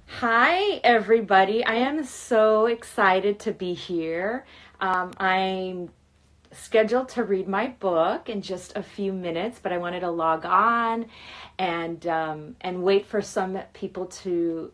Hi, everybody. I am so excited to be here. I'm scheduled to read my book in just a few minutes, but I wanted to log on and wait for some people to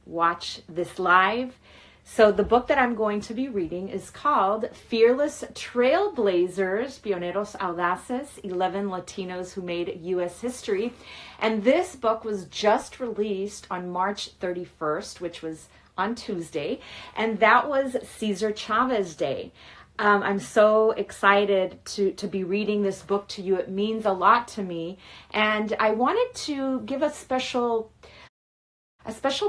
watch this live. So the book that I'm going to be reading is called Fearless Trailblazers, Pioneros Audaces, 11 Latinos Who Made U.S. History. And this book was just released on March 31st, which was on Tuesday. And that was Cesar Chavez Day. I'm so excited to be reading this book to you. It means a lot to me. And I wanted to give a special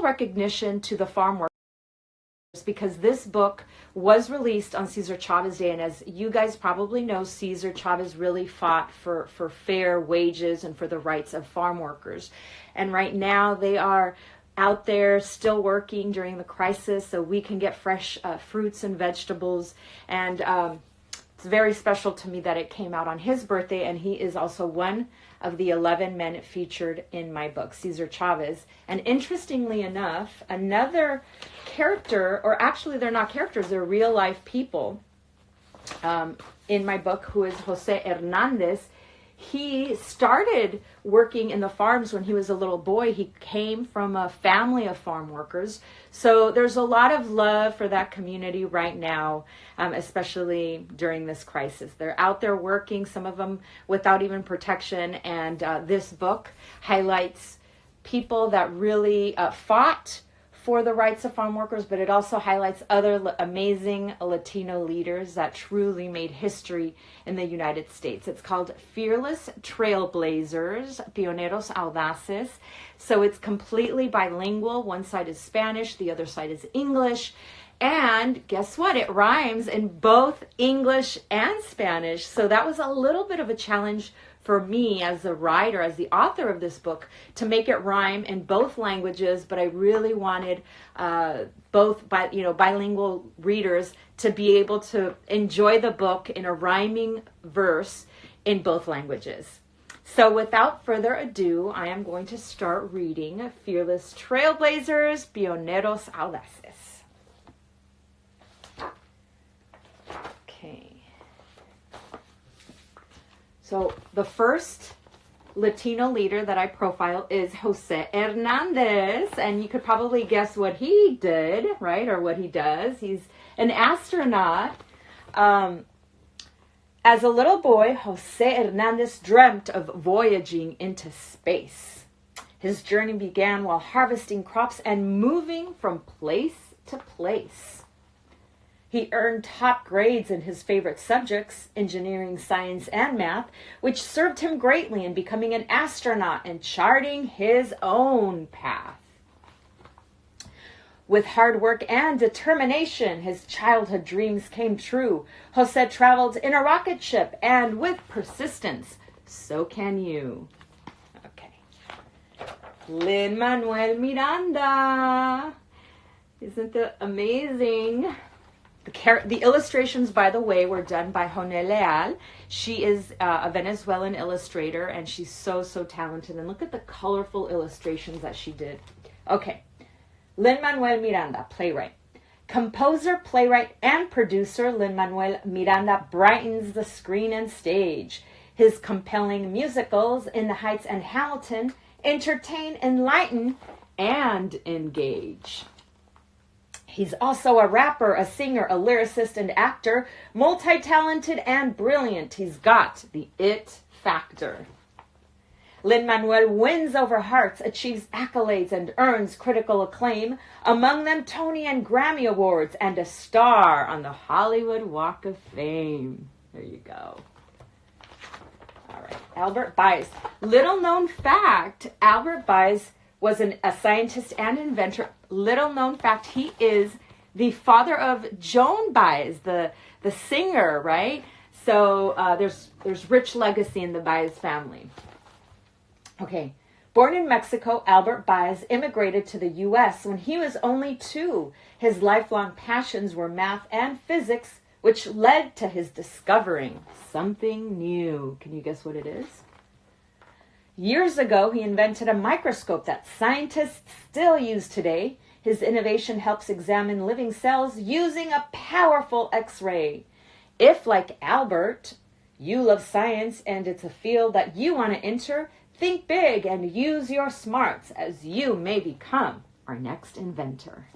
recognition to the farm workers, because this book was released on Cesar Chavez Day. And as you guys probably know, Cesar Chavez really fought for fair wages and for the rights of farm workers. And right now they are out there still working during the crisis so we can get fresh fruits and vegetables. And it's very special to me that it came out on his birthday, and he is also one of the 11 men featured in my book, Cesar Chavez. And interestingly enough, another character, or actually they're not characters, they're real life people in my book, who is Jose Hernandez. He started working in the farms when he was a little boy. He came from a family of farm workers. So there's a lot of love for that community right now, especially during this crisis. They're out there working, some of them without even protection. And this book highlights people that really fought for the rights of farm workers, but it also highlights other amazing Latino leaders that truly made history in the United States. It's called Fearless Trailblazers, Pioneros Audaces. So it's completely bilingual. One side is Spanish, the other side is English. And guess what? It rhymes in both English and Spanish. So that was a little bit of a challenge for me as a writer, as the author of this book, to make it rhyme in both languages. But I really wanted bilingual readers to be able to enjoy the book in a rhyming verse in both languages. So without further ado, I am going to start reading Fearless Trailblazers, Pioneros Audaces. Okay. So the first Latino leader that I profile is Jose Hernandez, and you could probably guess what he did, right? Or what he does. He's an astronaut. As a little boy, Jose Hernandez dreamt of voyaging into space. His journey began while harvesting crops and moving from place to place. He earned top grades in his favorite subjects, engineering, science, and math, which served him greatly in becoming an astronaut and charting his own path. With hard work and determination, his childhood dreams came true. Jose traveled in a rocket ship, and with persistence, so can you. Okay. Lin Manuel Miranda. Isn't that amazing? The illustrations, by the way, were done by Jone Leal. She is a Venezuelan illustrator, and she's so talented. And look at the colorful illustrations that she did. Okay. Lin Manuel Miranda, playwright. Composer, playwright, and producer Lin Manuel Miranda brightens the screen and stage. His compelling musicals, In the Heights and Hamilton, entertain, enlighten, and engage. He's also a rapper, a singer, a lyricist, and actor, multi-talented and brilliant. He's got the it factor. Lin Manuel wins over hearts, achieves accolades, and earns critical acclaim, among them Tony and Grammy Awards, and a star on the Hollywood Walk of Fame. There you go. All right, Albert Baez. Little known fact, Albert Baez was a scientist and inventor. Little known fact, he is the father of Joan Baez, the singer, right? So there's rich legacy in the Baez family. Okay, born in Mexico, Albert Baez immigrated to the U.S. when he was only 2. His lifelong passions were math and physics, which led to his discovering something new. Can you guess what it is? Years ago, he invented a microscope that scientists still use today. His innovation helps examine living cells using a powerful X-ray. If, like Albert, you love science and it's a field that you want to enter, think big and use your smarts as you may become our next inventor.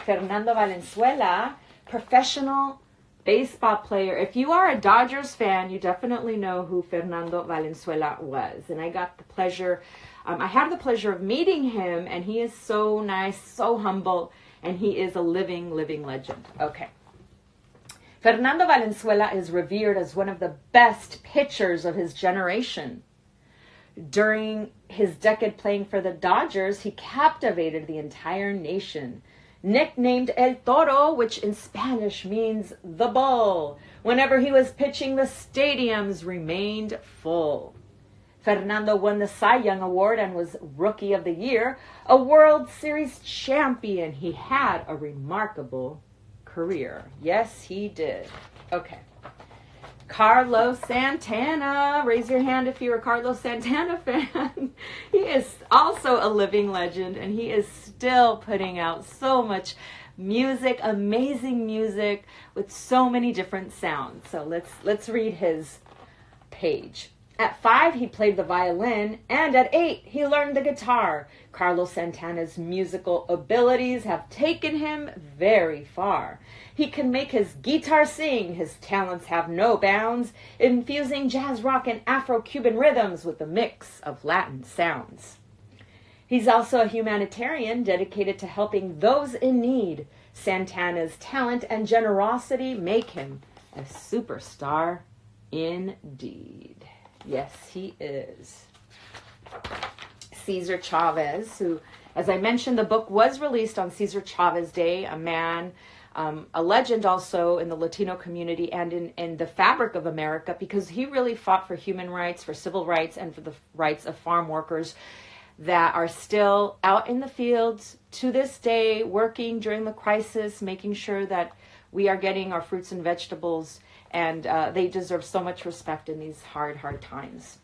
Fernando Valenzuela, professional baseball player. If you are a Dodgers fan, you definitely know who Fernando Valenzuela was. And I got the pleasure, I had the pleasure of meeting him, and he is so nice, so humble, and he is a living legend. Okay. Fernando Valenzuela is revered as one of the best pitchers of his generation. During his decade playing for the Dodgers, he captivated the entire nation. Nicknamed El Toro, which in Spanish means the bull. Whenever he was pitching, the stadiums remained full. Fernando won the Cy Young Award and was Rookie of the Year, a World Series champion. He had a remarkable career. Yes, he did. Okay. Carlos Santana. Raise your hand if you're a Carlos Santana fan. He is also a living legend, and he is still putting out so much music, amazing music with so many different sounds. So let's read his page. At 5, he played the violin, and at 8, he learned the guitar. Carlos Santana's musical abilities have taken him very far. He can make his guitar sing. His talents have no bounds, infusing jazz rock and Afro-Cuban rhythms with a mix of Latin sounds. He's also a humanitarian dedicated to helping those in need. Santana's talent and generosity make him a superstar indeed. Yes, he is. Cesar Chavez, who, as I mentioned, the book was released on Cesar Chavez Day, a man, a legend also in the Latino community and in the fabric of America, because he really fought for human rights, for civil rights, and for the rights of farm workers that are still out in the fields to this day, working during the crisis, making sure that we are getting our fruits and vegetables, and they deserve so much respect in these hard times.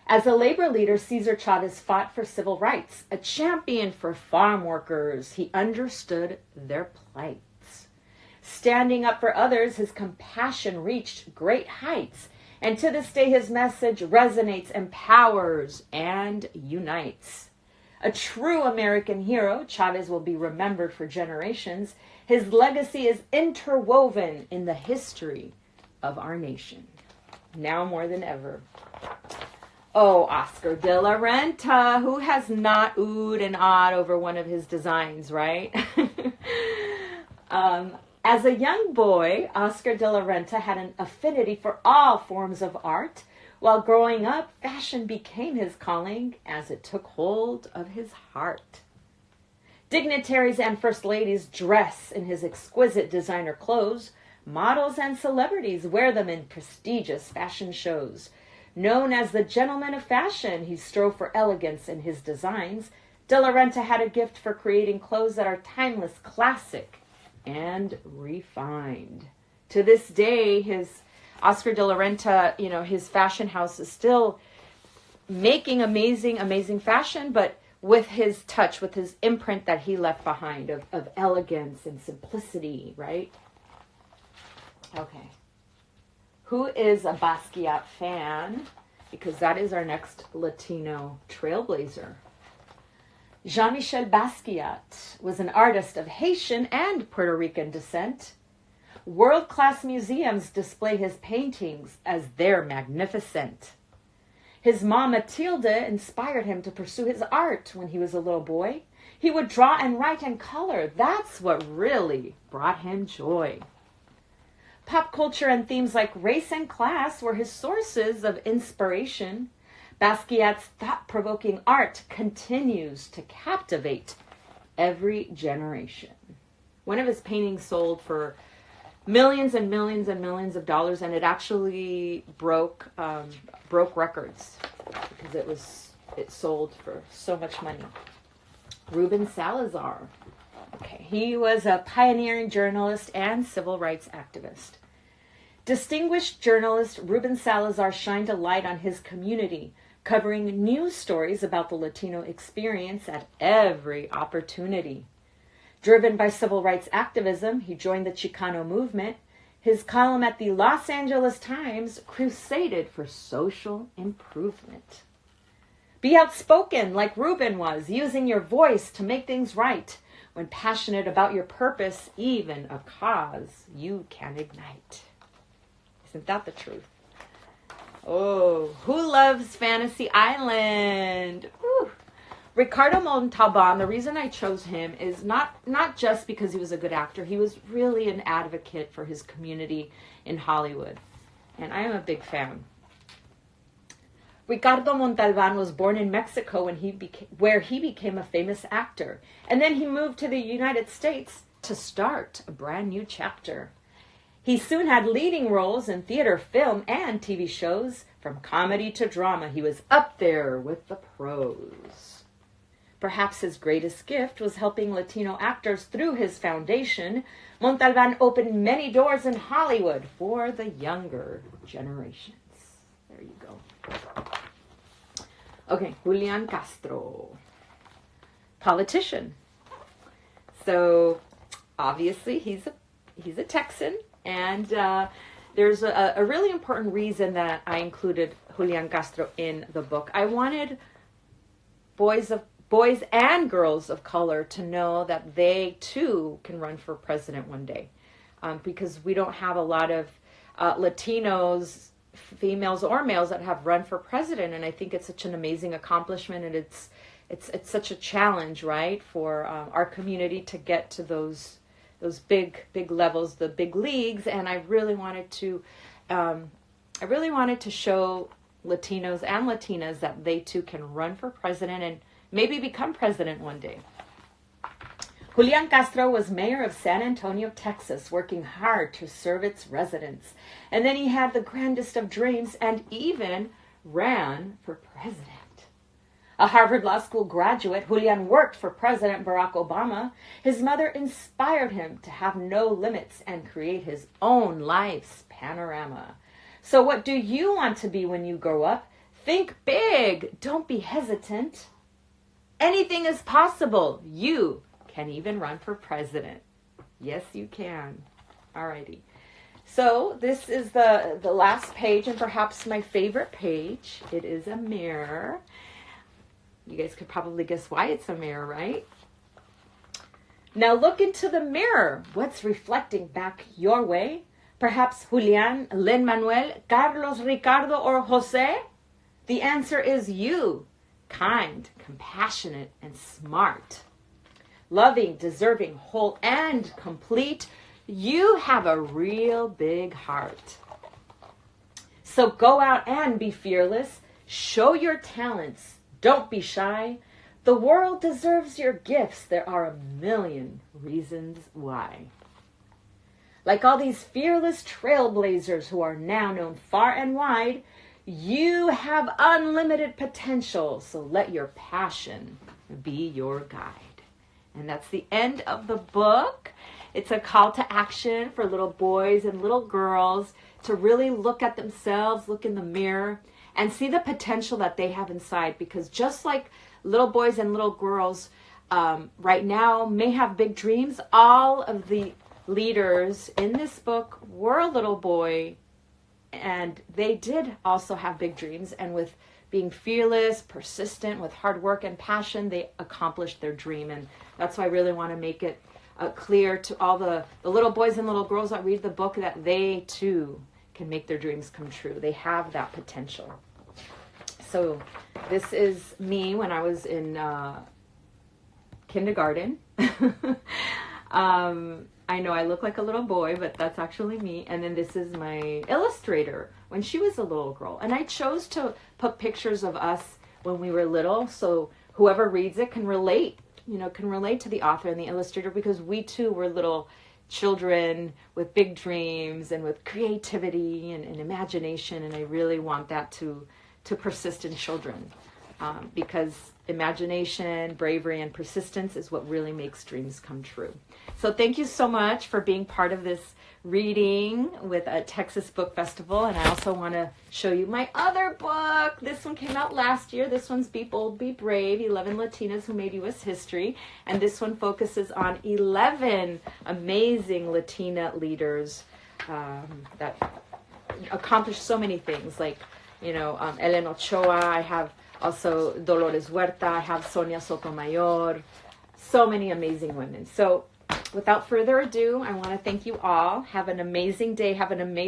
As a labor leader, Cesar Chavez fought for civil rights, a champion for farm workers. He understood their plights. Standing up for others, his compassion reached great heights, and to this day his message resonates, empowers, and unites. A true American hero, Chavez will be remembered for generations. His legacy is interwoven in the history of our nation, now more than ever. Oh, Oscar de la Renta, who has not oohed and awed over one of his designs, right? As a young boy, Oscar de la Renta had an affinity for all forms of art. While growing up, fashion became his calling as it took hold of his heart. Dignitaries and first ladies dress in his exquisite designer clothes. Models and celebrities wear them in prestigious fashion shows. Known as the gentleman of fashion, he strove for elegance in his designs. De la Renta had a gift for creating clothes that are timeless, classic, and refined. To this day, Oscar de la Renta, his fashion house is still making amazing fashion, but with his touch, with his imprint that he left behind of elegance and simplicity, right? Okay. Who is a Basquiat fan? Because that is our next Latino trailblazer. JeanMichel Basquiat was an artist of Haitian and Puerto Rican descent. World-class museums display his paintings as they're magnificent. His mom, Matilde, inspired him to pursue his art when he was a little boy. He would draw and write and color. That's what really brought him joy. Pop culture and themes like race and class were his sources of inspiration. Basquiat's thought-provoking art continues to captivate every generation. One of his paintings sold for millions and millions and millions of dollars, and it actually broke records because it sold for so much money. Ruben Salazar. Okay, he was a pioneering journalist and civil rights activist. Distinguished journalist Ruben Salazar shined a light on his community, covering news stories about the Latino experience at every opportunity. Driven by civil rights activism, he joined the Chicano movement. His column at the Los Angeles Times crusaded for social improvement. Be outspoken like Ruben was, using your voice to make things right. When passionate about your purpose, even a cause you can ignite. Isn't that the truth? Oh, who loves Fantasy Island? Whew. Ricardo Montalban, the reason I chose him is not just because he was a good actor. He was really an advocate for his community in Hollywood. And I am a big fan. Ricardo Montalban was born in Mexico where he became a famous actor. And then he moved to the United States to start a brand new chapter. He soon had leading roles in theater, film, and TV shows. From comedy to drama, he was up there with the pros. Perhaps his greatest gift was helping Latino actors through his foundation. Montalban opened many doors in Hollywood for the younger generations. There you go. Okay, Julian Castro. Politician. So, obviously, he's a Texan. And there's a really important reason that I included Julian Castro in the book. I wanted boys and girls of color to know that they too can run for president one day, because we don't have a lot of Latinos, females or males, that have run for president, and I think it's such an amazing accomplishment, and it's such a challenge, right, for our community to get to those big levels, the big leagues. And I really wanted to show Latinos and Latinas that they too can run for president and maybe become president one day. Julian Castro was mayor of San Antonio, Texas, working hard to serve its residents. And then he had the grandest of dreams and even ran for president. A Harvard Law School graduate, Julian worked for President Barack Obama. His mother inspired him to have no limits and create his own life's panorama. So what do you want to be when you grow up? Think big. Don't be hesitant. Anything is possible. You can even run for president. Yes, you can. Alrighty. So this is the last page, and perhaps my favorite page. It is a mirror. You guys could probably guess why it's a mirror, right? Now look into the mirror. What's reflecting back your way? Perhaps Julian, Lin Manuel, Carlos, Ricardo, or Jose? The answer is you. Kind, compassionate, and smart. Loving, deserving, whole, and complete. You have a real big heart. So go out and be fearless. Show your talents. Don't be shy. The world deserves your gifts. There are a million reasons why. Like all these fearless trailblazers who are now known far and wide, you have unlimited potential. So let your passion be your guide. And that's the end of the book. It's a call to action for little boys and little girls to really look at themselves, look in the mirror, and see the potential that they have inside. Because just like little boys and little girls right now may have big dreams, all of the leaders in this book were a little boy, and they did also have big dreams. And with being fearless, persistent, with hard work and passion, they accomplished their dream. And that's why I really want to make it clear to all the little boys and little girls that read the book that they too can make their dreams come true. They have that potential. So this is me when I was in kindergarten. I know I look like a little boy, but that's actually me. And then this is my illustrator when she was a little girl. And I chose to put pictures of us when we were little, so whoever reads it can relate, can relate to the author and the illustrator, because we too were little children with big dreams and with creativity and imagination. And I really want that to persist in children. because imagination, bravery, and persistence is what really makes dreams come true. So thank you so much for being part of this reading with a Texas Book Festival. And I also want to show you my other book. This one came out last year. This one's Be Bold, Be Brave, 11 Latinas Who Made U.S. History. And this one focuses on 11 amazing Latina leaders that accomplished so many things, like, Ellen Ochoa. I have also Dolores Huerta. I have Sonia Sotomayor. So many amazing women. So without further ado, I want to thank you all. Have an amazing day. Have an amazing